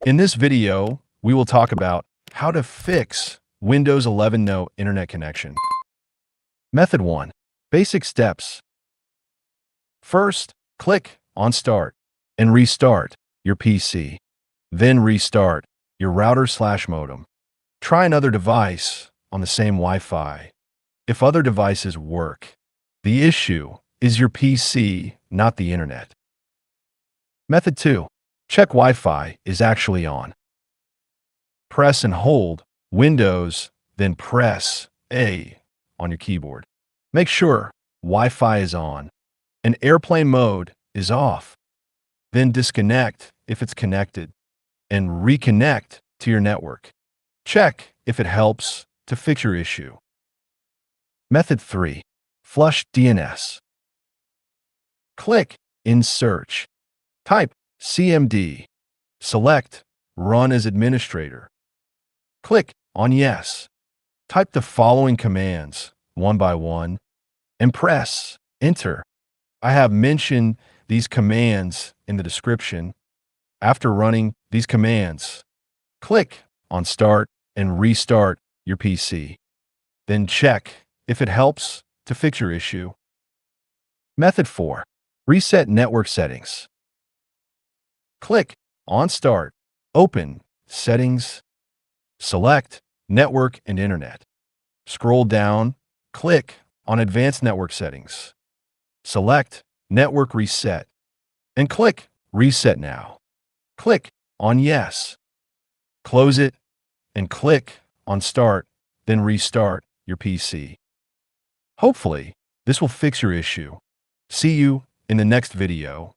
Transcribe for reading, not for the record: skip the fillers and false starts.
In this video, we will talk about how to fix Windows 11 no internet connection. Method 1. Basic steps. First, click on Start and restart your PC. Then restart your router/modem. Try another device on the same Wi-Fi. If other devices work, the issue is your PC, not the internet. Method 2. Check Wi-Fi is actually on. Press and hold Windows, then press A on your keyboard. Make sure Wi-Fi is on and airplane mode is off. Then disconnect if it's connected and reconnect to your network. Check if it helps to fix your issue. Method 3. flushdns. Click in Search. Type CMD. Select Run as Administrator. Click on Yes. Type the following commands one by one and press Enter. I have mentioned these commands in the description. After running these commands, click on Start and restart your PC. Then check if it helps to fix your issue. Method 4. Reset network settings. Click on Start, open Settings, select Network and Internet. Scroll down, click on Advanced Network Settings. Select Network Reset and click Reset Now. Click on Yes. Close it and click on Start, then restart your PC. Hopefully, this will fix your issue. See you in the next video.